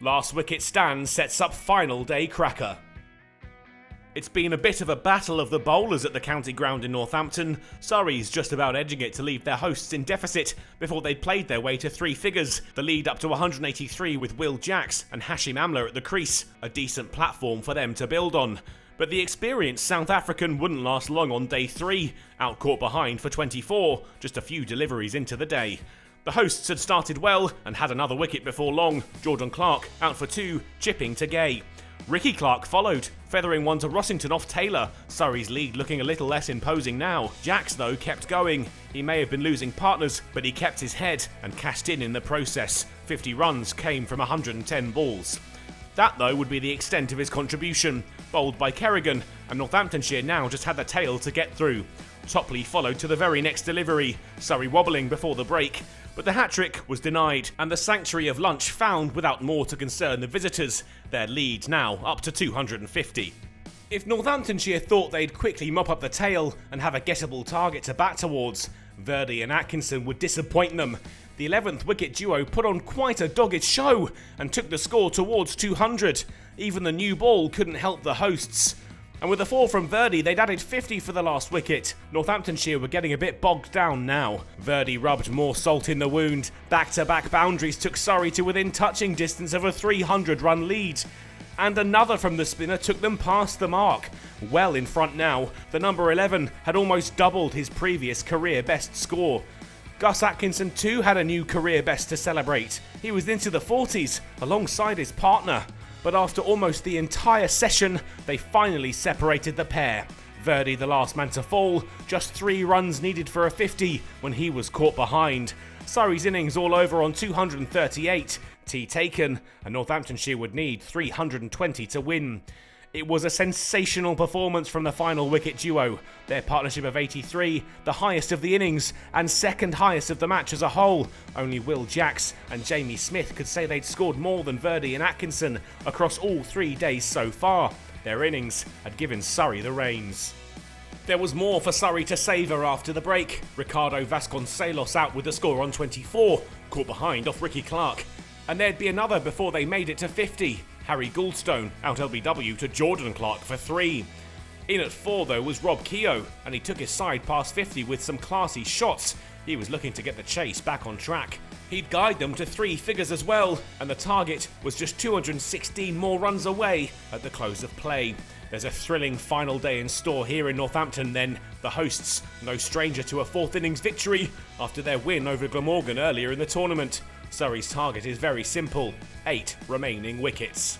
Last wicket stand sets up final day cracker. It's been a bit of a battle of the bowlers at the county ground in Northampton. Surrey's just about edging it to leave their hosts in deficit before they'd played their way to three figures. The lead up to 183 with Will Jacks and Hashim Amla at the crease, a decent platform for them to build on. But the experienced South African wouldn't last long on day 3, out caught behind for 24, just a few deliveries into the day. The hosts had started well and had another wicket before long. Jordan Clark out for 2, chipping to Gay. Ricky Clark followed, feathering one to Rossington off Taylor, Surrey's lead looking a little less imposing now. Jacks, though, kept going. He may have been losing partners, but he kept his head and cashed in the process. 50 runs came from 110 balls. That, though, would be the extent of his contribution. Bowled by Kerrigan, and Northamptonshire now just had the tail to get through. Topley followed to the very next delivery, Surrey wobbling before the break. But the hat-trick was denied, and the sanctuary of lunch found without more to concern the visitors, their lead now up to 250. If Northamptonshire thought they'd quickly mop up the tail and have a gettable target to bat towards, Virdi and Atkinson would disappoint them. The 11th wicket duo put on quite a dogged show and took the score towards 200. Even the new ball couldn't help the hosts. And with a 4 from Virdi, they'd added 50 for the last wicket. Northamptonshire were getting a bit bogged down now. Virdi rubbed more salt in the wound. Back-to-back boundaries took Surrey to within touching distance of a 300-run lead. And another from the spinner took them past the mark. Well in front now, the number 11 had almost doubled his previous career best score. Gus Atkinson too had a new career best to celebrate. He was into the 40s alongside his partner. But after almost the entire session, they finally separated the pair. Virdi the last man to fall, just 3 runs needed for a 50 when he was caught behind. Surrey's innings all over on 238, tee taken, and Northamptonshire would need 320 to win. It was a sensational performance from the final wicket duo. Their partnership of 83, the highest of the innings and second highest of the match as a whole. Only Will Jacks and Jamie Smith could say they'd scored more than Virdi and Atkinson across all 3 days so far. Their innings had given Surrey the reins. There was more for Surrey to savour after the break. Ricardo Vasconcelos out with the score on 24, caught behind off Ricky Clark. And there'd be another before they made it to 50. Harry Gouldstone out LBW to Jordan Clark for 3. In at 4 though was Rob Keogh, and he took his side past 50 with some classy shots. He was looking to get the chase back on track. He'd guide them to 3 figures as well, and the target was just 216 more runs away at the close of play. There's a thrilling final day in store here in Northampton then. The hosts, no stranger to a 4th innings victory after their win over Glamorgan earlier in the tournament. Surrey's target is very simple, 8 remaining wickets.